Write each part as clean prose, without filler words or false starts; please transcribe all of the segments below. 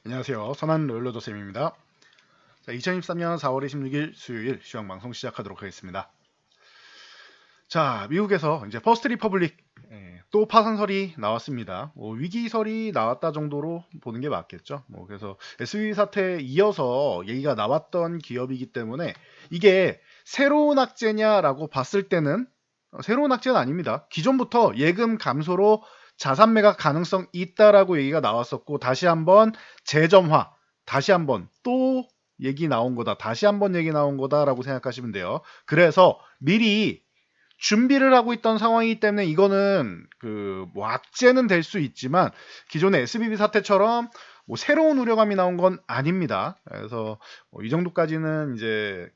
안녕하세요. 선한 로일러더 쌤입니다. 자, 2023년 4월 26일 수요일 시황 방송 시작하도록 하겠습니다. 자, 미국에서 이제 퍼스트 리퍼블릭 또 파산설이 나왔습니다. 위기설이 나왔다 정도로 보는 게 맞겠죠. 그래서 SVB 사태에 이어서 얘기가 나왔던 기업이기 때문에 이게 새로운 악재냐라고 봤을 때는 새로운 악재는 아닙니다. 기존부터 예금 감소로 자산 매각 가능성 있다라고 얘기가 나왔었고 다시 한번 재점화, 다시 한번 또 얘기 나온 거다, 다시 한번 얘기 나온 거다라고 생각하시면 돼요. 그래서 미리 준비를 하고 있던 상황이기 때문에 이거는 뭐 악재는 될 수 있지만 기존의 SBB 사태처럼 뭐 새로운 우려감이 나온 건 아닙니다. 그래서 이 정도까지는 이제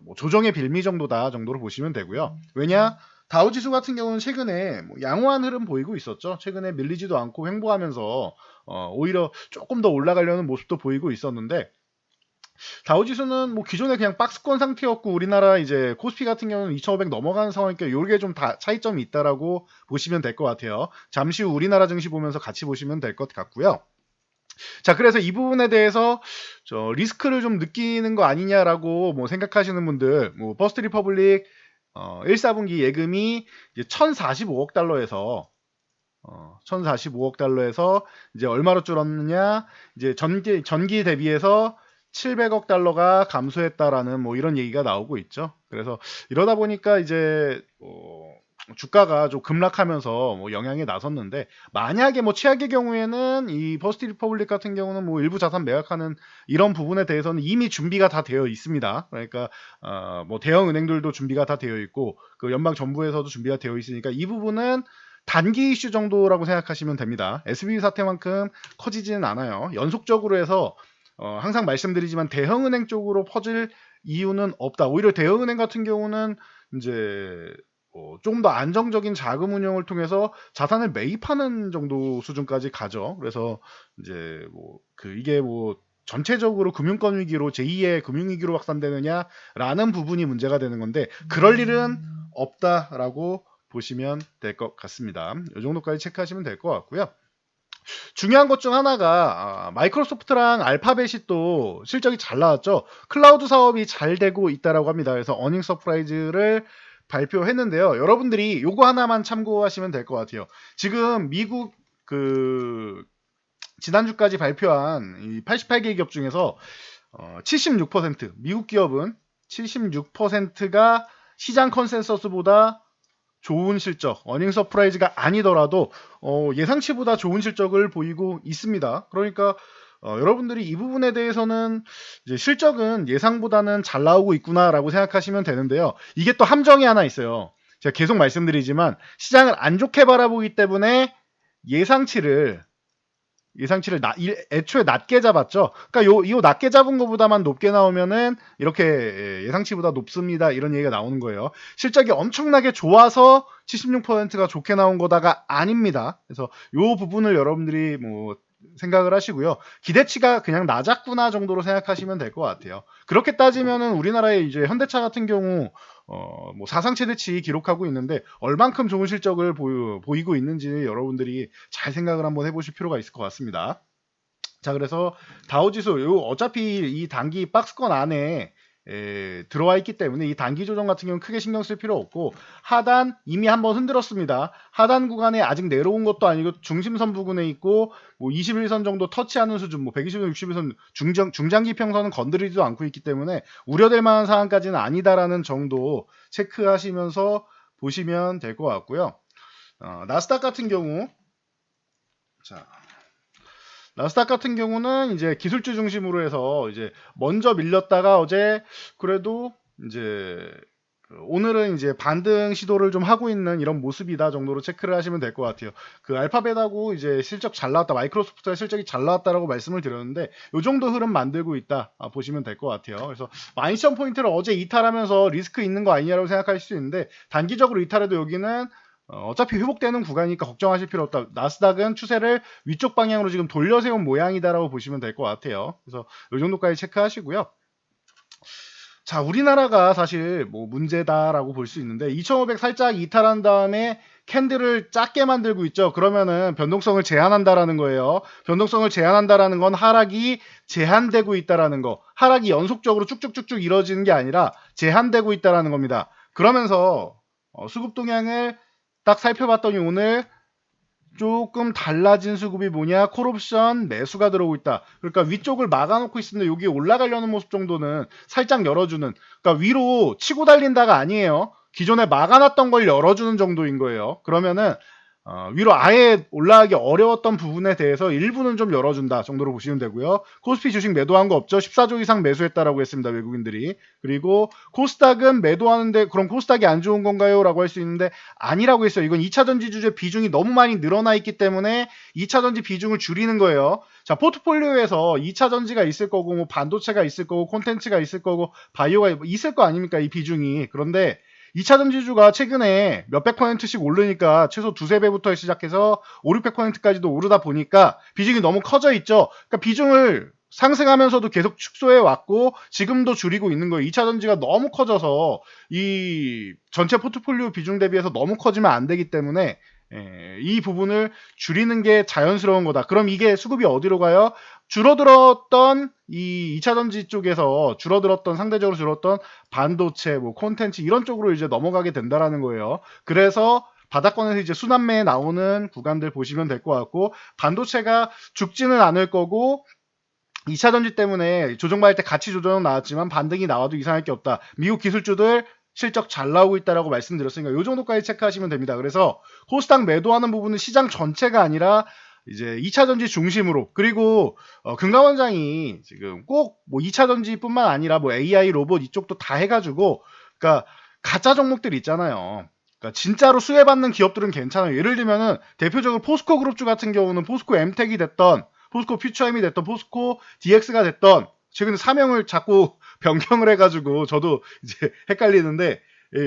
뭐 조정의 빌미 정도다 정도로 보시면 되고요. 왜냐? 다우지수 같은 경우는 최근에 뭐 양호한 흐름 보이고 있었죠. 최근에 밀리지도 않고 횡보하면서 오히려 조금 더 올라가려는 모습도 보이고 있었는데 다우지수는 뭐 기존에 그냥 박스권 상태였고 우리나라 이제 코스피 같은 경우는 2,500 넘어가는 상황이니까 요게 좀 다 차이점이 있다라고 보시면 될 것 같아요. 잠시 후 우리나라 증시 보면서 같이 보시면 될 것 같고요. 자, 그래서 이 부분에 대해서 리스크를 좀 느끼는 거 아니냐라고 뭐 생각하시는 분들, 뭐 퍼스트 리퍼블릭 1사분기 예금이 이제 1,045억 달러에서 1,045억 달러에서 이제 얼마로 줄었느냐? 이제 전기 대비해서 700억 달러가 감소했다라는 뭐 이런 얘기가 나오고 있죠. 그래서 이러다 보니까 이제 주가가 좀 급락하면서 뭐 영향이 나섰는데 만약에 뭐 최악의 경우에는 이 퍼스트 리퍼블릭 같은 경우는 뭐 일부 자산 매각하는 이런 부분에 대해서는 이미 준비가 다 되어 있습니다. 그러니까 뭐 대형 은행들도 준비가 다 되어 있고 그 연방 정부에서도 준비가 되어 있으니까 이 부분은 단기 이슈 정도라고 생각하시면 됩니다. SBB 사태만큼 커지지는 않아요. 연속적으로 해서 항상 말씀드리지만 대형은행 쪽으로 퍼질 이유는 없다. 오히려 대형은행 같은 경우는 이제 조금 더 안정적인 자금 운영을 통해서 자산을 매입하는 정도 수준까지 가죠. 그래서 이제 이게 전체적으로 금융권 위기로 제2의 금융위기로 확산되느냐라는 부분이 문제가 되는 건데 그럴 일은 없다라고 보시면 될 것 같습니다. 이 정도까지 체크하시면 될 것 같고요. 중요한 것 중 하나가 마이크로소프트랑 알파벳이 또 실적이 잘 나왔죠. 클라우드 사업이 잘 되고 있다라고 합니다. 그래서 어닝 서프라이즈를 발표했는데요. 여러분들이 요거 하나만 참고하시면 될 것 같아요. 지금 미국 지난주까지 발표한 이 88개 기업 중에서 76% 미국 기업은 76%가 시장 컨센서스보다 좋은 실적, 어닝 서프라이즈가 아니더라도 예상치보다 좋은 실적을 보이고 있습니다. 그러니까 여러분들이 이 부분에 대해서는 이제 실적은 예상보다는 잘 나오고 있구나라고 생각하시면 되는데요. 이게 또 함정이 하나 있어요. 제가 계속 말씀드리지만 시장을 안 좋게 바라보기 때문에 예상치를 애초에 낮게 잡았죠. 그러니까 요 낮게 잡은 것보다만 높게 나오면은 이렇게 예상치보다 높습니다. 이런 얘기가 나오는 거예요. 실적이 엄청나게 좋아서 76%가 좋게 나온 거다가 아닙니다. 그래서 요 부분을 여러분들이 뭐 생각을 하시고요. 기대치가 그냥 낮았구나 정도로 생각하시면 될 것 같아요. 그렇게 따지면은 우리나라의 이제 현대차 같은 경우 뭐 사상 최대치 기록하고 있는데 얼만큼 좋은 실적을 보이고 있는지 여러분들이 잘 생각을 한번 해보실 필요가 있을 것 같습니다. 자, 그래서 다우지수 어차피 이 단기 박스권 안에 들어와 있기 때문에 이 단기 조정 같은 경우는 크게 신경 쓸 필요 없고 하단 이미 한번 흔들었습니다. 하단 구간에 아직 내려온 것도 아니고 중심선 부근에 있고 뭐 21선 정도 터치하는 수준, 뭐 120선, 61선 중장기 평선은 건드리지도 않고 있기 때문에 우려될 만한 상황까지는 아니다라는 정도 체크하시면서 보시면 될 것 같고요. 나스닥 같은 경우 자 나스닥 같은 경우는 이제 기술주 중심으로 해서 이제 먼저 밀렸다가 어제 그래도 이제 오늘은 이제 반등 시도를 좀 하고 있는 이런 모습이다 정도로 체크를 하시면 될 것 같아요. 그 알파벳하고 이제 실적 잘 나왔다, 마이크로소프트가 실적이 잘 나왔다라고 말씀을 드렸는데 이 정도 흐름 만들고 있다 보시면 될 것 같아요. 그래서 12,000포인트를 어제 이탈하면서 리스크 있는 거 아니냐라고 생각하실 수 있는데 단기적으로 이탈해도 여기는 어차피 회복되는 구간이니까 걱정하실 필요 없다. 나스닥은 추세를 위쪽 방향으로 지금 돌려 세운 모양이다라고 보시면 될 것 같아요. 그래서 이 정도까지 체크하시고요. 자, 우리나라가 사실 뭐 문제다라고 볼 수 있는데 2,500 살짝 이탈한 다음에 캔들을 작게 만들고 있죠. 그러면은 변동성을 제한한다라는 거예요. 변동성을 제한한다라는 건 하락이 제한되고 있다라는 거. 하락이 연속적으로 쭉쭉쭉쭉 이루어지는 게 아니라 제한되고 있다라는 겁니다. 그러면서 수급 동향을 딱 살펴봤더니 오늘 조금 달라진 수급이 뭐냐? 콜옵션 매수가 들어오고 있다. 그러니까 위쪽을 막아놓고 있습니다. 여기 올라가려는 모습 정도는 살짝 열어주는. 그러니까 위로 치고 달린다가 아니에요. 기존에 막아놨던 걸 열어주는 정도인 거예요. 그러면은 위로 아예 올라가기 어려웠던 부분에 대해서 일부는 좀 열어준다 정도로 보시면 되고요. 코스피 주식 매도한 거 없죠? 14조 이상 매수했다라고 했습니다. 외국인들이. 그리고 코스닥은 매도하는데 그럼 코스닥이 안 좋은 건가요? 라고 할 수 있는데 아니라고 했어요. 이건 2차전지 주제 비중이 너무 많이 늘어나 있기 때문에 2차전지 비중을 줄이는 거예요. 자, 포트폴리오에서 2차전지가 있을 거고 뭐 반도체가 있을 거고 콘텐츠가 있을 거고 바이오가 있을 거 아닙니까? 이 비중이. 그런데 2차전지주가 최근에 몇백 %씩 오르니까 최소 두세 배부터 시작해서 5, 600%까지도 오르다 보니까 비중이 너무 커져 있죠. 그러니까 비중을 상승하면서도 계속 축소해 왔고 지금도 줄이고 있는 거예요. 2차전지가 너무 커져서 이 전체 포트폴리오 비중 대비해서 너무 커지면 안 되기 때문에 이 부분을 줄이는 게 자연스러운 거다. 그럼 이게 수급이 어디로 가요? 줄어들었던 이 2차전지 쪽에서 상대적으로 줄었던 반도체, 뭐 콘텐츠 이런 쪽으로 이제 넘어가게 된다라는 거예요. 그래서 바닥권에서 이제 순환매에 나오는 구간들 보시면 될 것 같고 반도체가 죽지는 않을 거고 2차전지 때문에 조정받을 때 같이 조정은 나왔지만 반등이 나와도 이상할 게 없다. 미국 기술주들 실적 잘 나오고 있다라고 말씀드렸으니까 이 정도까지 체크하시면 됩니다. 그래서 코스닥 매도하는 부분은 시장 전체가 아니라 이제 2차전지 중심으로 그리고 금감원장이 지금 꼭 뭐 2차전지뿐만 아니라 뭐 AI 로봇 이쪽도 다 해가지고 그러니까 가짜 종목들 있잖아요. 그러니까 진짜로 수혜받는 기업들은 괜찮아요. 예를 들면은 대표적으로 포스코 그룹주 같은 경우는 포스코 엠텍이 됐던 포스코 퓨처엠이 됐던 포스코 DX가 됐던 최근에 사명을 자꾸 변경을 해가지고 저도 이제 헷갈리는데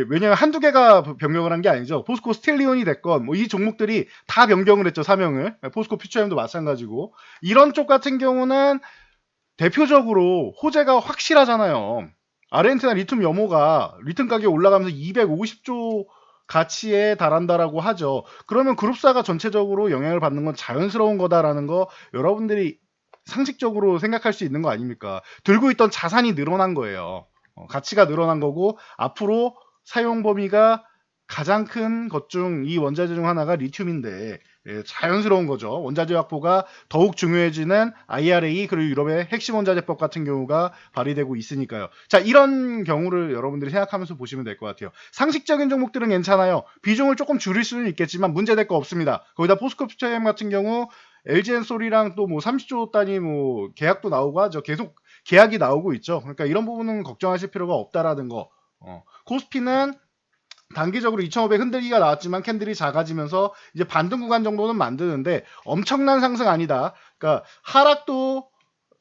왜냐면 한두 개가 변경을 한 게 아니죠. 포스코 스틸리온이 됐건 뭐 이 종목들이 다 변경을 했죠. 사명을. 포스코 퓨처엠도 마찬가지고 이런 쪽 같은 경우는 대표적으로 호재가 확실하잖아요. 아르헨티나 리튬 염호가 리튬 가격이 올라가면서 250조 가치에 달한다라고 하죠. 그러면 그룹사가 전체적으로 영향을 받는 건 자연스러운 거다라는 거 여러분들이 상식적으로 생각할 수 있는 거 아닙니까? 들고 있던 자산이 늘어난 거예요. 가치가 늘어난 거고 앞으로 사용 범위가 가장 큰 것 중 이 원자재 중 하나가 리튬인데 자연스러운 거죠. 원자재 확보가 더욱 중요해지는 IRA 그리고 유럽의 핵심 원자재법 같은 경우가 발의되고 있으니까요. 자, 이런 경우를 여러분들이 생각하면서 보시면 될 것 같아요. 상식적인 종목들은 괜찮아요. 비중을 조금 줄일 수는 있겠지만 문제될 거 없습니다. 거기다 포스코 퓨처엠 같은 경우 LG엔솔이랑 또 뭐 30조 단위 뭐 계약도 나오고 하죠. 계속 계약이 나오고 있죠. 그러니까 이런 부분은 걱정하실 필요가 없다라는 거. 코스피는 단기적으로 2,500 흔들기가 나왔지만 캔들이 작아지면서 이제 반등 구간 정도는 만드는데 엄청난 상승 아니다. 그러니까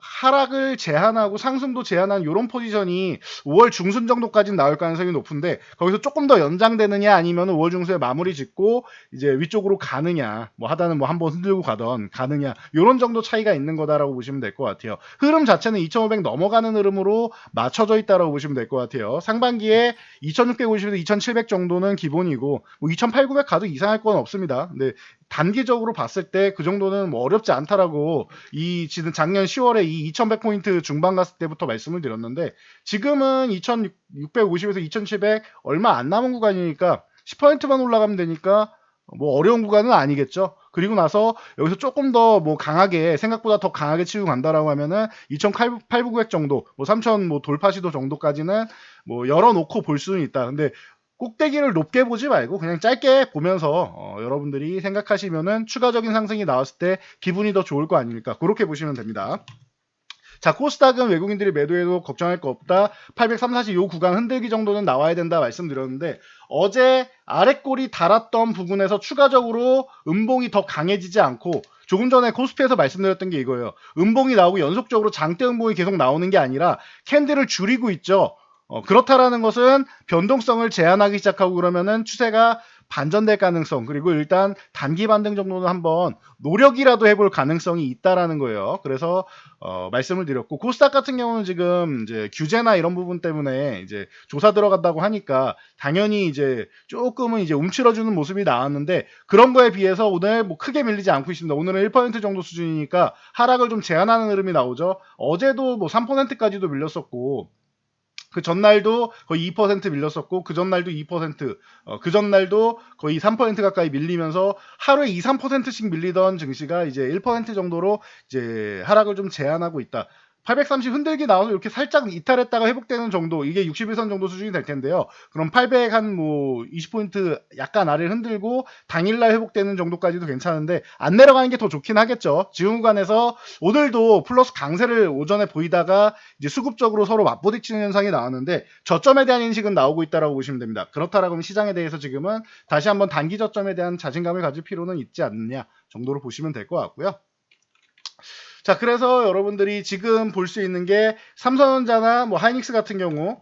하락을 제한하고 상승도 제한한 이런 포지션이 5월 중순 정도까지는 나올 가능성이 높은데 거기서 조금 더 연장되느냐 아니면 5월 중순에 마무리 짓고 이제 위쪽으로 가느냐 뭐 하다는 뭐 한번 흔들고 가던 가느냐 이런 정도 차이가 있는 거다라고 보시면 될 것 같아요. 흐름 자체는 2,500 넘어가는 흐름으로 맞춰져 있다라고 보시면 될 것 같아요. 상반기에 2,650에서 2,700 정도는 기본이고 뭐 2,800, 900 가도 이상할 건 없습니다. 근데 단기적으로 봤을 때 그 정도는 뭐 어렵지 않다라고 이 지금 작년 10월에 이 2100포인트 중반 갔을 때부터 말씀을 드렸는데 지금은 2650에서 2700 얼마 안 남은 구간이니까 10%만 올라가면 되니까 뭐 어려운 구간은 아니겠죠. 그리고 나서 여기서 조금 더 뭐 강하게 생각보다 더 강하게 치고 간다라고 하면은 2800 정도 뭐 3000 뭐 돌파 시도 정도까지는 뭐 열어놓고 볼 수는 있다. 근데 꼭대기를 높게 보지 말고 그냥 짧게 보면서 여러분들이 생각하시면은 추가적인 상승이 나왔을 때 기분이 더 좋을 거 아닙니까? 그렇게 보시면 됩니다. 자, 코스닥은 외국인들이 매도해도 걱정할 거 없다. 830, 40요 구간 흔들기 정도는 나와야 된다 말씀드렸는데 어제 아랫골이 달았던 부분에서 추가적으로 음봉이 더 강해지지 않고 조금 전에 코스피에서 말씀드렸던 게 이거예요. 음봉이 나오고 연속적으로 장대 음봉이 계속 나오는 게 아니라 캔들을 줄이고 있죠. 그렇다라는 것은 변동성을 제한하기 시작하고 그러면은 추세가 반전될 가능성, 그리고 일단 단기 반등 정도는 한번 노력이라도 해볼 가능성이 있다라는 거예요. 그래서 말씀을 드렸고, 코스닥 같은 경우는 지금 이제 규제나 이런 부분 때문에 이제 조사 들어간다고 하니까 당연히 이제 조금은 이제 움츠러주는 모습이 나왔는데, 그런 거에 비해서 오늘 뭐 크게 밀리지 않고 있습니다. 오늘은 1% 정도 수준이니까 하락을 좀 제한하는 흐름이 나오죠. 어제도 뭐 3%까지도 밀렸었고, 그 전날도 거의 2% 밀렸었고, 그 전날도 2%, 그 전날도 거의 3% 가까이 밀리면서 하루에 2, 3%씩 밀리던 증시가 이제 1% 정도로 이제 하락을 좀 제한하고 있다. 830 흔들기 나와서 이렇게 살짝 이탈했다가 회복되는 정도, 이게 61선 정도 수준이 될 텐데요. 그럼 800 한 뭐 20포인트 약간 아래를 흔들고 당일날 회복되는 정도까지도 괜찮은데, 안 내려가는 게 더 좋긴 하겠죠. 지금 구간에서 오늘도 플러스 강세를 오전에 보이다가 이제 수급적으로 서로 맞부딪히는 현상이 나왔는데, 저점에 대한 인식은 나오고 있다라고 보시면 됩니다. 그렇다라고 하면 시장에 대해서 지금은 다시 한번 단기 저점에 대한 자신감을 가질 필요는 있지 않느냐 정도로 보시면 될 것 같고요. 자, 그래서 여러분들이 지금 볼 수 있는 게 삼성전자나 뭐 하이닉스 같은 경우,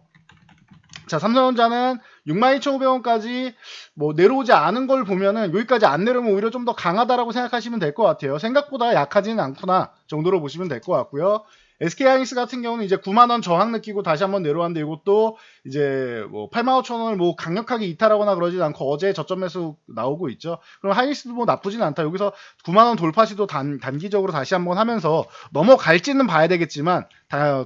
자, 삼성전자는 62,500원까지 뭐 내려오지 않은 걸 보면은 여기까지 안 내려오면 오히려 좀 더 강하다라고 생각하시면 될 것 같아요. 생각보다 약하지는 않구나 정도로 보시면 될 것 같고요. SK하이닉스 같은 경우는 이제 9만원 저항 느끼고 다시 한번 내려왔는데, 이것도 이제 뭐 85,000원을 뭐 강력하게 이탈하거나 그러진 않고 어제 저점 매수 나오고 있죠. 그럼 하이닉스도 뭐 나쁘진 않다. 여기서 9만원 돌파 시도 단기적으로 다시 한번 하면서 넘어갈지는 봐야 되겠지만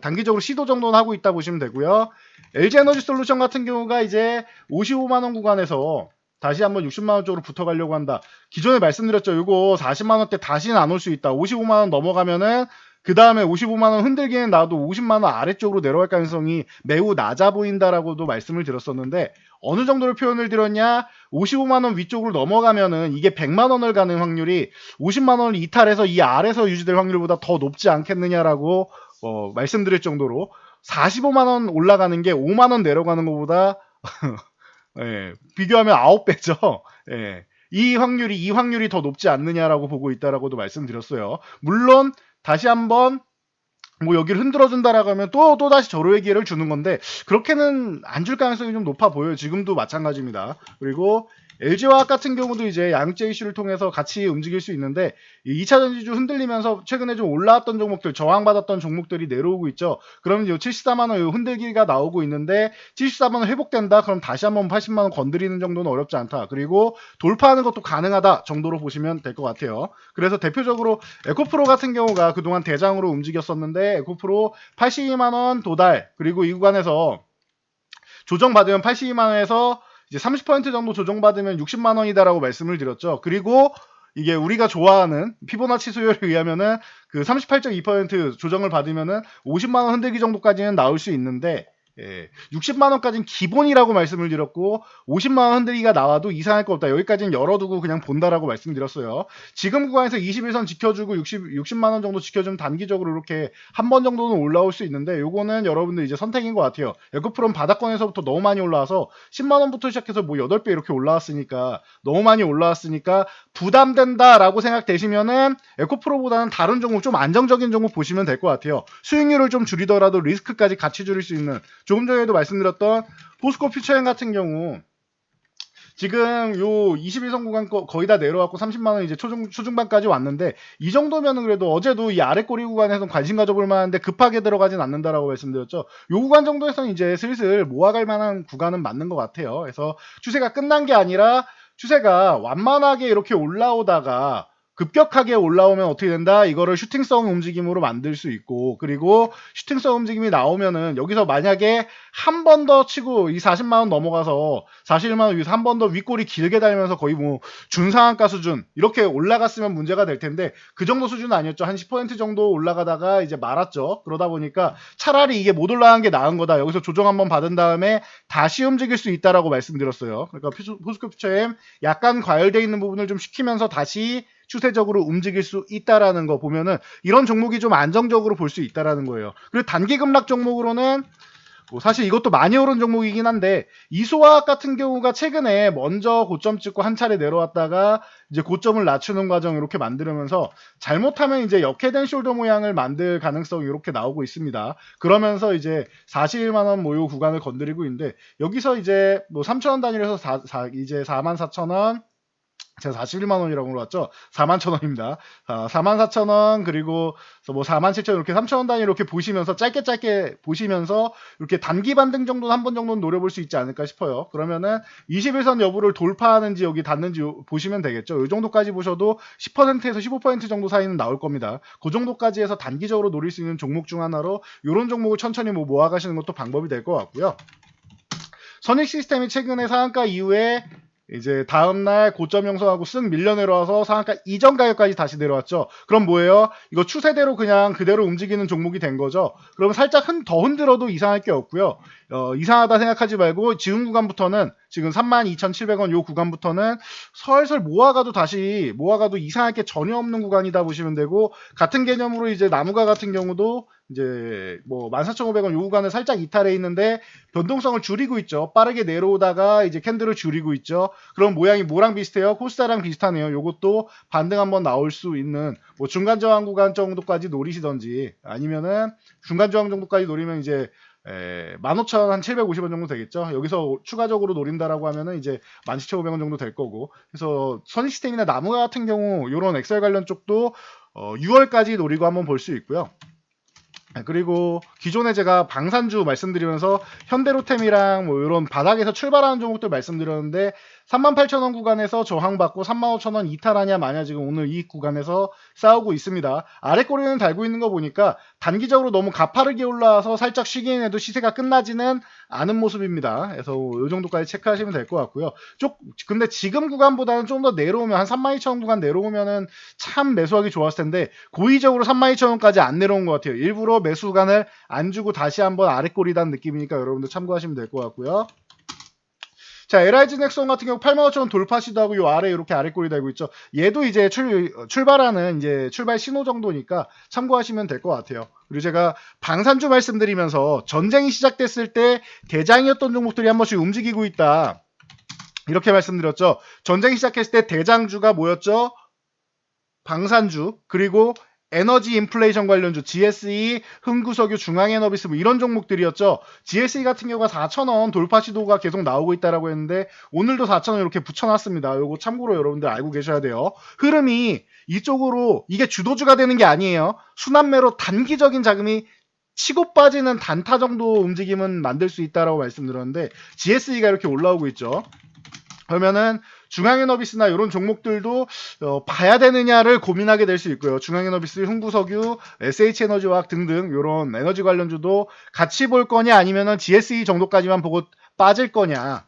단기적으로 시도 정도는 하고 있다 보시면 되고요. LG에너지솔루션 같은 경우가 이제 55만원 구간에서 다시 한번 60만원 쪽으로 붙어가려고 한다. 기존에 말씀드렸죠. 이거 40만원대 다시는 안 올 수 있다. 55만원 넘어가면은 그 다음에 55만원 흔들기는 나도 50만원 아래쪽으로 내려갈 가능성이 매우 낮아 보인다라고도 말씀을 드렸었는데, 어느 정도로 표현을 드렸냐, 55만원 위쪽으로 넘어가면은 이게 100만원을 가는 확률이 50만원을 이탈해서 이 아래서 유지될 확률보다 더 높지 않겠느냐라고 말씀드릴 정도로 45만원 올라가는 게 5만원 내려가는 것보다 예, 비교하면 9배죠. 예, 이 확률이 더 높지 않느냐라고 보고 있다라고도 말씀드렸어요. 물론 다시 한번 뭐 여기를 흔들어준다라고 하면 또 다시 절호의 기회를 주는 건데, 그렇게는 안 줄 가능성이 좀 높아 보여요. 지금도 마찬가지입니다. 그리고 LG화학 같은 경우도 이제 양극재 이슈를 통해서 같이 움직일 수 있는데, 이 2차 전지주 흔들리면서 최근에 좀 올라왔던 종목들, 저항받았던 종목들이 내려오고 있죠. 그러면 이 74만원 흔들기가 나오고 있는데, 74만원 회복된다? 그럼 다시 한번 80만원 건드리는 정도는 어렵지 않다. 그리고 돌파하는 것도 가능하다 정도로 보시면 될 것 같아요. 그래서 대표적으로 에코프로 같은 경우가 그동안 대장으로 움직였었는데, 에코프로 82만원 도달, 그리고 이 구간에서 조정받으면 82만원에서 이제 30% 정도 조정받으면 60만원이다라고 말씀을 드렸죠. 그리고 이게 우리가 좋아하는 피보나치 수열에 의하면은 그 38.2% 조정을 받으면은 50만원 흔들기 정도까지는 나올 수 있는데, 60만원까지는 기본이라고 말씀을 드렸고, 50만원 흔들기가 나와도 이상할 거 없다. 여기까지는 열어두고 그냥 본다라고 말씀드렸어요. 지금 구간에서 21선 지켜주고 60만원 정도 지켜주면 단기적으로 이렇게 한 번 정도는 올라올 수 있는데, 요거는 여러분들 이제 선택인 것 같아요. 에코프롬 바닥권에서부터 너무 많이 올라와서 10만원부터 시작해서 뭐 8배 이렇게 올라왔으니까, 너무 많이 올라왔으니까 부담된다라고 생각되시면은 에코프로보다는 다른 종목, 좀 안정적인 종목 보시면 될 것 같아요. 수익률을 좀 줄이더라도 리스크까지 같이 줄일 수 있는, 조금 전에도 말씀드렸던 포스코 퓨처엠 같은 경우 지금 요 21선 구간 거의 다 내려왔고 30만원 이제 초중반까지 왔는데, 이 정도면은 그래도 어제도 이 아래 꼬리 구간에서 관심 가져볼 만한데 급하게 들어가진 않는다라고 말씀드렸죠. 요 구간 정도에서는 이제 슬슬 모아갈 만한 구간은 맞는 것 같아요. 그래서 추세가 끝난 게 아니라 추세가 완만하게 이렇게 올라오다가 급격하게 올라오면 어떻게 된다? 이거를 슈팅성 움직임으로 만들 수 있고, 그리고 슈팅성 움직임이 나오면은 여기서 만약에 한 번 더 치고 이 40만원 넘어가서 41만원 위에서 한 번 더 윗골이 길게 달면서 거의 뭐 준상한가 수준 이렇게 올라갔으면 문제가 될 텐데, 그 정도 수준은 아니었죠. 한 10% 정도 올라가다가 이제 말았죠. 그러다 보니까 차라리 이게 못 올라간 게 나은 거다. 여기서 조정 한번 받은 다음에 다시 움직일 수 있다라고 말씀드렸어요. 그러니까 포스코 퓨처엠 약간 과열되어 있는 부분을 좀 식히면서 다시 추세적으로 움직일 수 있다라는 거 보면은 이런 종목이 좀 안정적으로 볼 수 있다라는 거예요. 그리고 단기 급락 종목으로는 뭐 사실 이것도 많이 오른 종목이긴 한데 이소화학 같은 경우가 최근에 먼저 고점 찍고 한 차례 내려왔다가 이제 고점을 낮추는 과정 이렇게 만들면서 잘못하면 이제 역회된 숄더 모양을 만들 가능성이 이렇게 나오고 있습니다. 그러면서 이제 41만 원 모요 구간을 건드리고 있는데 여기서 이제 뭐 3,000원 단위로 해서 이제 44,000원 제가 41만 원이라고 올랐죠. 4만 천 원입니다. 4만 4천 원 그리고 뭐 4만 7천 원 이렇게 3천 원 단위로 이렇게 보시면서 짧게 보시면서 이렇게 단기 반등 정도는 한 번 정도는 노려볼 수 있지 않을까 싶어요. 그러면은 21선 여부를 돌파하는지 여기 닿는지 보시면 되겠죠. 이 정도까지 보셔도 10%에서 15% 정도 사이는 나올 겁니다. 그 정도까지 해서 단기적으로 노릴 수 있는 종목 중 하나로 이런 종목을 천천히 뭐 모아가시는 것도 방법이 될 것 같고요. 선익 시스템이 최근에 상한가 이후에 이제 다음날 고점 형성하고 쓱 밀려 내려와서 상한가 이전 가격까지 다시 내려왔죠. 그럼 뭐예요? 이거 추세대로 그냥 그대로 움직이는 종목이 된 거죠. 그러면 살짝 더 흔들어도 이상할 게 없고요. 이상하다 생각하지 말고 지금 구간부터는 지금 32,700원 요 구간부터는 설설 모아가도 이상할 게 전혀 없는 구간이다 보시면 되고 같은 개념으로 이제 나무가 같은 경우도 이제 뭐 14,500원 요 구간에 살짝 이탈해 있는데 변동성을 줄이고 있죠. 빠르게 내려오다가 이제 캔들을 줄이고 있죠. 그럼 모양이 뭐랑 비슷해요? 코스다랑 비슷하네요. 요것도 반등 한번 나올 수 있는 뭐 중간 저항 구간 정도까지 노리시던지 아니면은 중간 저항 정도까지 노리면 이제 15,750원 정도 되겠죠. 여기서 추가적으로 노린다라고 하면은 이제 17,500원 정도 될 거고. 그래서 선익시스템이나 나무가 같은 경우 이런 엑셀 관련 쪽도 6월까지 노리고 한번 볼 수 있고요. 그리고 기존에 제가 방산주 말씀드리면서 현대로템이랑 뭐 이런 바닥에서 출발하는 종목들 말씀드렸는데 38,000원 구간에서 저항받고 35,000원 이탈하냐 마냐 지금 오늘 이 구간에서 싸우고 있습니다. 아래 꼬리는 달고 있는 거 보니까 단기적으로 너무 가파르게 올라와서 살짝 쉬기는 해도 시세가 끝나지는 않은 모습입니다. 그래서 이 정도까지 체크하시면 될 것 같고요. 근데 지금 구간보다는 좀 더 내려오면 한 32,000원 구간 내려오면은 참 매수하기 좋았을 텐데 고의적으로 32,000원까지 안 내려온 것 같아요. 일부러 매수 구간을 안 주고 다시 한번 아래 꼬리단 느낌이니까 여러분들 참고하시면 될 것 같고요. 자, LIG 넥슨 같은 경우 85,000원 돌파 시도하고 요 아래 이렇게 아래 꼬리 달고 있죠. 얘도 이제 출발하는 이제 출발 신호 정도니까 참고하시면 될 것 같아요. 그리고 제가 방산주 말씀드리면서 전쟁이 시작됐을 때 대장이었던 종목들이 한 번씩 움직이고 있다. 이렇게 말씀드렸죠. 전쟁이 시작했을 때 대장주가 뭐였죠? 방산주 그리고 에너지 인플레이션 관련주 GSE, 흥구석유, 중앙에너비스 뭐 이런 종목들이었죠. GSE 같은 경우가 4,000원 돌파 시도가 계속 나오고 있다라고 했는데 오늘도 4,000원 이렇게 붙여놨습니다. 요거 참고로 여러분들 알고 계셔야 돼요. 흐름이 이쪽으로 이게 주도주가 되는 게 아니에요. 순환매로 단기적인 자금이 치고 빠지는 단타 정도 움직임은 만들 수 있다라고 말씀드렸는데 GSE가 이렇게 올라오고 있죠. 그러면은 중앙에너비스나 이런 종목들도 봐야 되느냐를 고민하게 될 수 있고요. 중앙에너비스, 흥구석유, SH에너지화학 등등 이런 에너지 관련주도 같이 볼 거냐 아니면은 GSE 정도까지만 보고 빠질 거냐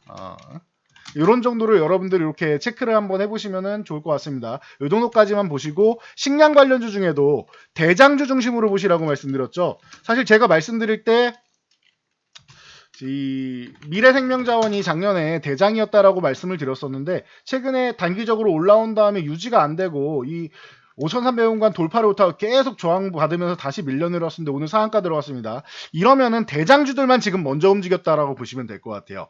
이런 정도로 여러분들 이렇게 체크를 한번 해보시면 좋을 것 같습니다. 이 정도까지만 보시고 식량 관련주 중에도 대장주 중심으로 보시라고 말씀드렸죠. 사실 제가 말씀드릴 때 이 미래생명자원이 작년에 대장이었다라고 말씀을 드렸었는데 최근에 단기적으로 올라온 다음에 유지가 안 되고 이 5,300원간 돌파를 못하고 계속 저항받으면서 다시 밀려 내려왔는데 오늘 상한가 들어왔습니다. 이러면은 대장주들만 지금 먼저 움직였다라고 보시면 될 것 같아요.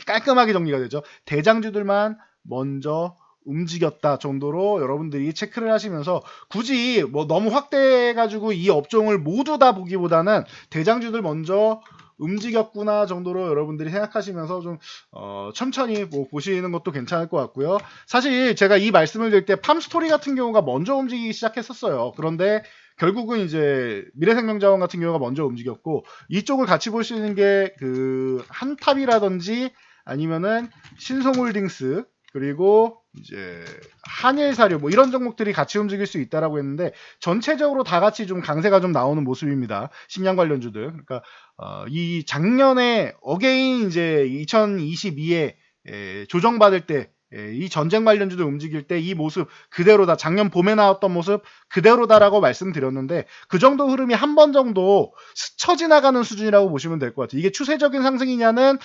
깔끔하게 정리가 되죠. 대장주들만 먼저 움직였다 정도로 여러분들이 체크를 하시면서 굳이 뭐 너무 확대해가지고 이 업종을 모두 다 보기보다는 대장주들 먼저 움직였구나 정도로 여러분들이 생각하시면서 좀 천천히 뭐 보시는 것도 괜찮을 것 같고요. 사실 제가 이 말씀을 드릴 때 팜스토리 같은 경우가 먼저 움직이기 시작했었어요. 그런데 결국은 이제 미래생명자원 같은 경우가 먼저 움직였고 이쪽을 같이 볼 수 있는 게 그 한탑이라든지 아니면은 신성홀딩스 그리고 이제 한일사료 뭐 이런 종목들이 같이 움직일 수 있다라고 했는데 전체적으로 다 같이 좀 강세가 좀 나오는 모습입니다. 식량 관련주들. 그러니까 이 작년에 어게인 이제 2022에 조정받을 때 이 전쟁 관련주들 움직일 때 이 모습 그대로다. 작년 봄에 나왔던 모습 그대로다라고 말씀드렸는데 그 정도 흐름이 한 번 정도 스쳐 지나가는 수준이라고 보시면 될 것 같아요. 이게 추세적인 상승이냐는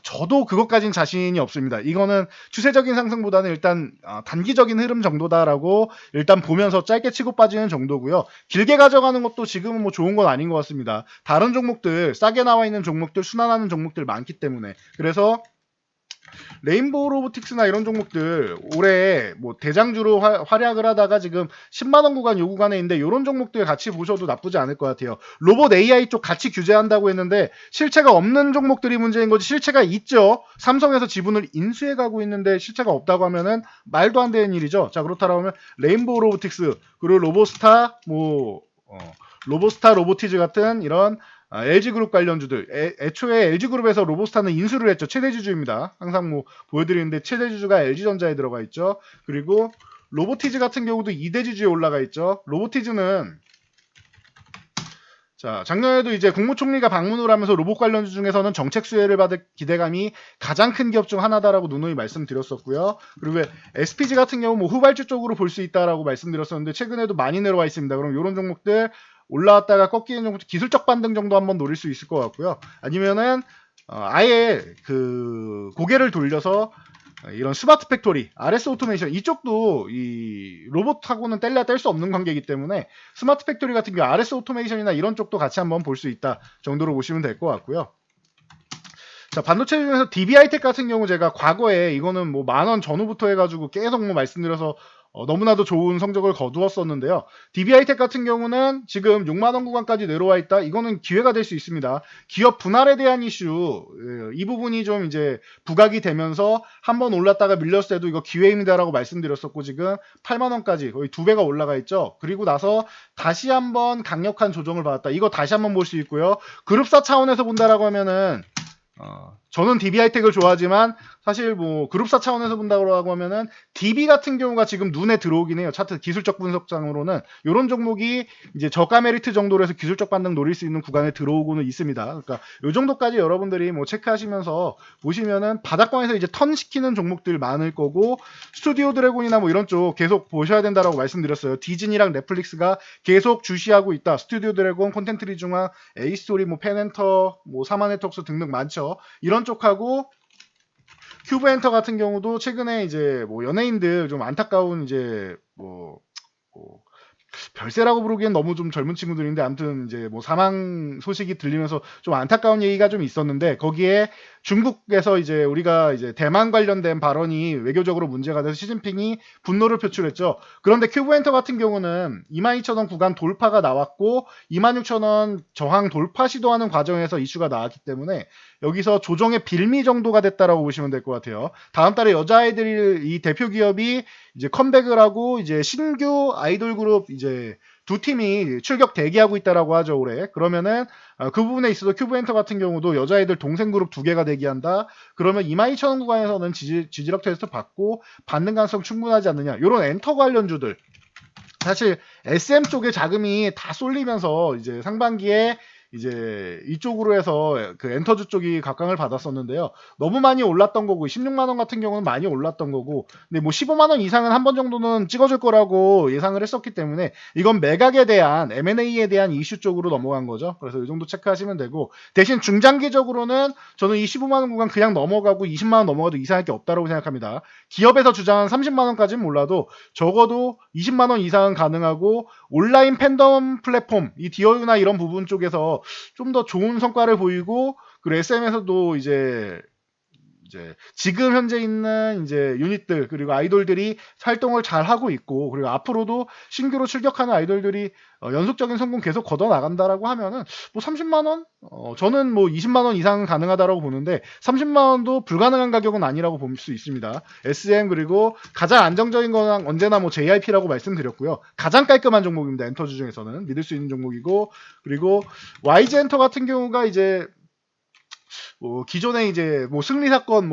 저도 그것까진 자신이 없습니다. 이거는 추세적인 상승보다는 일단 단기적인 흐름 정도다라고 일단 보면서 짧게 치고 빠지는 정도고요. 길게 가져가는 것도 지금은 뭐 좋은 건 아닌 것 같습니다. 다른 종목들, 싸게 나와 있는 종목들, 순환하는 종목들 많기 때문에. 그래서 레인보우 로보틱스나 이런 종목들 올해 뭐 대장주로 활약을 하다가 지금 10만 원 구간 요 구간에 있는데 이런 종목들 같이 보셔도 나쁘지 않을 것 같아요. 로봇 AI 쪽 같이 규제한다고 했는데 실체가 없는 종목들이 문제인 거지 실체가 있죠. 삼성에서 지분을 인수해 가고 있는데 실체가 없다고 하면은 말도 안 되는 일이죠. 자 그렇다면 레인보우 로보틱스 그리고 로보스타 로보스타 로보티즈 같은 이런 LG그룹 관련주들 애초에 LG그룹에서 로보스타는 인수를 했죠. 최대주주입니다. 항상 뭐 보여드리는데 최대주주가 LG전자에 들어가 있죠. 그리고 로보티즈 같은 경우도 2대주주에 올라가 있죠. 로보티즈는 자 작년에도 이제 국무총리가 방문을 하면서 로봇 관련주 중에서는 정책 수혜를 받을 기대감이 가장 큰 기업 중 하나다라고 누누이 말씀드렸었고요. 그리고 SPG 같은 경우 뭐 후발주 쪽으로 볼 수 있다라고 말씀드렸었는데 최근에도 많이 내려와 있습니다. 그럼 이런 종목들 올라왔다가 꺾이는 종목 기술적 반등 정도 한번 노릴 수 있을 것 같고요. 아니면은 아예 그 고개를 돌려서 이런 스마트 팩토리, RS 오토메이션 이쪽도 이 로봇하고는 뗄래야 뗄 수 없는 관계이기 때문에 스마트 팩토리 같은 경우 RS 오토메이션이나 이런 쪽도 같이 한번 볼 수 있다 정도로 보시면 될 것 같고요. 자 반도체 중에서 DB하이텍 같은 경우 제가 과거에 이거는 뭐 10,000원 전후부터 해가지고 계속 뭐 말씀드려서 너무나도 좋은 성적을 거두었었는데요. DB하이텍 같은 경우는 지금 6만 원 구간까지 내려와 있다. 이거는 기회가 될 수 있습니다. 기업 분할에 대한 이슈 이 부분이 좀 이제 부각이 되면서 한번 올랐다가 밀렸을 때도 이거 기회입니다라고 말씀드렸었고 지금 8만 원까지 거의 2배가 올라가 있죠. 그리고 나서 다시 한번 강력한 조정을 받았다. 이거 다시 한번 볼 수 있고요. 그룹사 차원에서 본다라고 하면은 저는 DB하이텍을 좋아하지만 사실 뭐 그룹사 차원에서 본다고 하면은 DB 같은 경우가 지금 눈에 들어오긴 해요. 차트 기술적 분석상으로는 이런 종목이 이제 저가 메리트 정도로 해서 기술적 반등 노릴 수 있는 구간에 들어오고는 있습니다. 그러니까 이 정도까지 여러분들이 뭐 체크하시면서 보시면은 바닥권에서 이제 턴 시키는 종목들 많을 거고 스튜디오 드래곤이나 뭐 이런 쪽 계속 보셔야 된다라고 말씀드렸어요. 디즈니랑 넷플릭스가 계속 주시하고 있다. 스튜디오 드래곤, 콘텐트 리중앙, 에이스토리, 뭐 펜엔터, 뭐 사마네톡스 등등 많죠. 이런 쪽하고 큐브엔터 같은 경우도 최근에 이제 뭐 연예인들 좀 안타까운 이제 뭐 별세라고 부르기엔 너무 좀 젊은 친구들인데 아무튼 이제 뭐 사망 소식이 들리면서 좀 안타까운 얘기가 좀 있었는데 거기에 중국에서 이제 우리가 이제 대만 관련된 발언이 외교적으로 문제가 돼서 시진핑이 분노를 표출했죠. 그런데 큐브엔터 같은 경우는 22,000원 구간 돌파가 나왔고 26,000원 저항 돌파 시도하는 과정에서 이슈가 나왔기 때문에 여기서 조정의 빌미 정도가 됐다라고 보시면 될 것 같아요. 다음 달에 여자아이들이 이 대표 기업이 이제 컴백을 하고 이제 신규 아이돌 그룹 이제 두 팀이 출격 대기하고 있다라고 하죠 올해. 그러면은 그 부분에 있어서 큐브엔터 같은 경우도 여자애들 동생 그룹 두 개가 대기한다. 그러면 22,000원 구간에서는 지지력 테스트 받고 받는 가능성 충분하지 않느냐. 이런 엔터 관련주들. 사실 SM 쪽에 자금이 다 쏠리면서 이제 상반기에 이제 이쪽으로 해서 그 엔터주 쪽이 각광을 받았었는데요. 너무 많이 올랐던 거고 16만 원 같은 경우는 많이 올랐던 거고 근데 뭐 15만 원 이상은 한 번 정도는 찍어줄 거라고 예상을 했었기 때문에 이건 매각에 대한 M&A에 대한 이슈 쪽으로 넘어간 거죠. 그래서 이 정도 체크하시면 되고 대신 중장기적으로는 저는 이 15만 원 구간 그냥 넘어가고 20만 원 넘어가도 이상할 게 없다고 생각합니다. 기업에서 주장한 30만 원까지는 몰라도 적어도 20만 원 이상은 가능하고 온라인 팬덤 플랫폼 이 디어유나 이런 부분 쪽에서 좀 더 좋은 성과를 보이고 그리고 SM에서도 이제 지금 현재 있는 이제 유닛들 그리고 아이돌들이 활동을 잘 하고 있고 그리고 앞으로도 신규로 출격하는 아이돌들이 연속적인 성공 계속 걷어 나간다라고 하면은 뭐 30만 원 저는 뭐 20만 원 이상 가능하다라고 보는데 30만 원도 불가능한 가격은 아니라고 볼 수 있습니다. SM 그리고 가장 안정적인 거는 언제나 뭐 JRP라고 말씀드렸고요. 가장 깔끔한 종목입니다. 엔터주 중에서는 믿을 수 있는 종목이고 그리고 YG 엔터 같은 경우가 이제 기존에 이제 뭐 승리 사건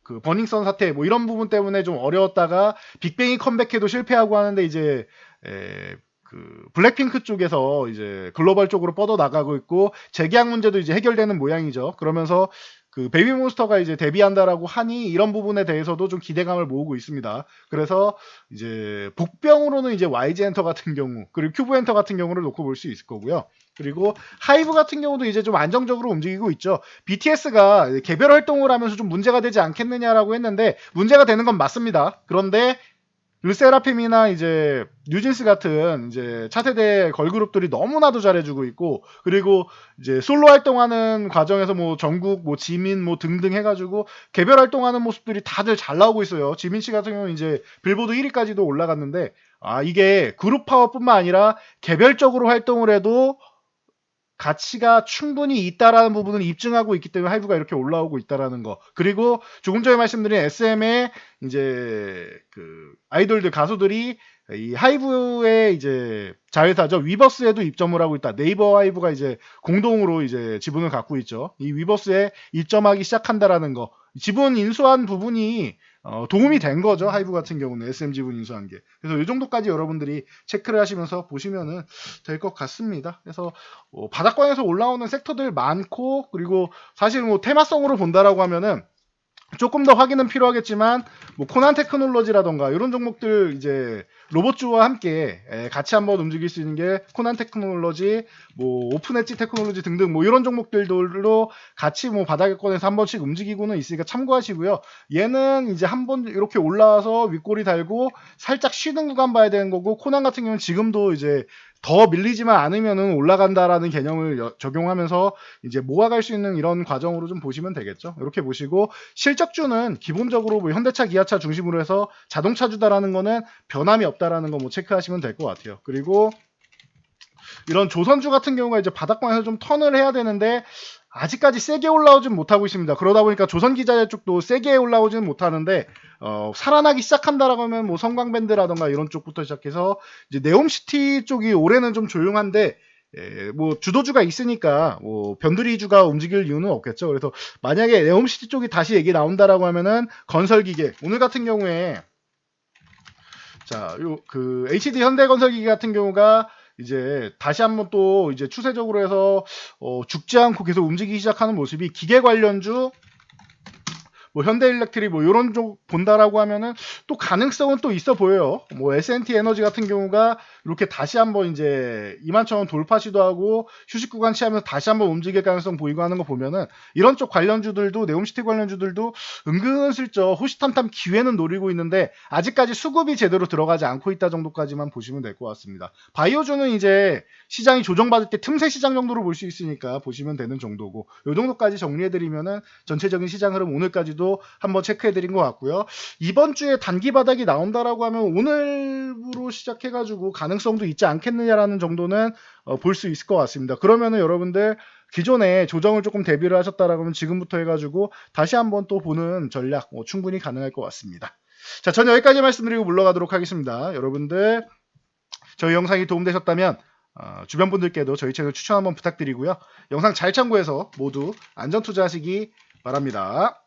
그 버닝썬 사태 뭐 이런 부분 때문에 좀 어려웠다가 빅뱅이 컴백해도 실패하고 하는데 이제 그 블랙핑크 쪽에서 이제 글로벌 쪽으로 뻗어 나가고 있고 재계약 문제도 이제 해결되는 모양이죠. 그러면서 그 베이비몬스터가 이제 데뷔한다라고 하니 이런 부분에 대해서도 좀 기대감을 모으고 있습니다. 그래서 이제 복병으로는 이제 YG 엔터 같은 경우 그리고 큐브 엔터 같은 경우를 놓고 볼 수 있을 거고요. 그리고 하이브 같은 경우도 이제 좀 안정적으로 움직이고 있죠. BTS가 개별 활동을 하면서 좀 문제가 되지 않겠느냐라고 했는데 문제가 되는 건 맞습니다. 그런데 르세라핌이나 이제 뉴진스 같은 이제 차세대 걸그룹들이 너무나도 잘해주고 있고, 그리고 이제 솔로 활동하는 과정에서 뭐 정국, 뭐 지민, 뭐 등등 해가지고 개별 활동하는 모습들이 다들 잘 나오고 있어요. 지민 씨 같은 경우는 이제 빌보드 1위까지도 올라갔는데, 이게 그룹 파워뿐만 아니라 개별적으로 활동을 해도 가치가 충분히 있다라는 부분을 입증하고 있기 때문에 하이브가 이렇게 올라오고 있다라는 거. 그리고 조금 전에 말씀드린 SM의 이제 그 아이돌들 가수들이 이 하이브의 이제 자회사죠. 위버스에도 입점을 하고 있다. 네이버 하이브가 이제 공동으로 이제 지분을 갖고 있죠. 이 위버스에 입점하기 시작한다라는 거. 지분 인수한 부분이 도움이 된 거죠. 하이브 같은 경우는 SM 지분 인수한 게. 그래서 이 정도까지 여러분들이 체크를 하시면서 보시면은 될 것 같습니다. 그래서 바닥권에서 올라오는 섹터들 많고, 그리고 사실 뭐 테마성으로 본다라고 하면은 조금 더 확인은 필요하겠지만 뭐 코난 테크놀로지라던가 이런 종목들 이제 로봇주와 함께 같이 한번 움직일 수 있는 게 코난 테크놀로지, 뭐 오픈 엣지 테크놀로지 등등 뭐 이런 종목들로 같이 뭐 바닥권에서 한 번씩 움직이고는 있으니까 참고하시고요. 얘는 이제 한번 이렇게 올라와서 윗꼬리 달고 살짝 쉬는 구간 봐야 되는 거고, 코난 같은 경우는 지금도 이제 더 밀리지만 않으면은 올라간다라는 개념을 적용하면서 이제 모아갈 수 있는 이런 과정으로 좀 보시면 되겠죠. 이렇게 보시고, 실적주는 기본적으로 뭐 현대차, 기아차 중심으로 해서 자동차주다라는 거는 변함이 없다라는 거 뭐 체크하시면 될 것 같아요. 그리고 이런 조선주 같은 경우가 이제 바닥권에서 좀 턴을 해야 되는데 아직까지 세게 올라오진 못하고 있습니다. 그러다 보니까 조선기자재 쪽도 세게 올라오지는 못하는데 살아나기 시작한다라고 하면 뭐 성광밴드라던가 이런 쪽부터 시작해서 이제 네옴시티 쪽이 올해는 좀 조용한데 뭐 주도주가 있으니까 뭐 변두리주가 움직일 이유는 없겠죠. 그래서 만약에 네옴시티 쪽이 다시 얘기 나온다라고 하면은 건설기계, 오늘 같은 경우에 자, 그 HD 현대건설기계 같은 경우가 이제 다시 한번 또 이제 추세적으로 해서 죽지 않고 계속 움직이기 시작하는 모습이 기계 관련주, 뭐 현대일렉트릭 뭐 이런 쪽 본다라고 하면은 또 가능성은 또 있어 보여요. 뭐 S&T 에너지 같은 경우가 이렇게 다시 한번 이제 21,000원 돌파 시도하고 휴식 구간 취하면서 다시 한번 움직일 가능성 보이고 하는 거 보면은 이런 쪽 관련주들도, 네옴시티 관련주들도 은근슬쩍 호시탐탐 기회는 노리고 있는데 아직까지 수급이 제대로 들어가지 않고 있다 정도까지만 보시면 될 것 같습니다. 바이오주는 이제 시장이 조정받을 때 틈새 시장 정도로 볼 수 있으니까 보시면 되는 정도고, 이 정도까지 정리해드리면은 전체적인 시장 흐름 오늘까지도 한번 체크해드린 것 같고요. 이번 주에 단기 바닥이 나온다라고 하면 오늘부로 시작해가지고 가능성도 있지 않겠느냐라는 정도는 볼 수 있을 것 같습니다. 그러면은 여러분들 기존에 조정을 조금 대비를 하셨다라고 하면 지금부터 해가지고 다시 한번 또 보는 전략 충분히 가능할 것 같습니다. 자, 전 여기까지 말씀드리고 물러가도록 하겠습니다. 여러분들 저희 영상이 도움되셨다면 주변 분들께도 저희 채널 추천 한번 부탁드리고요. 영상 잘 참고해서 모두 안전투자하시기 바랍니다.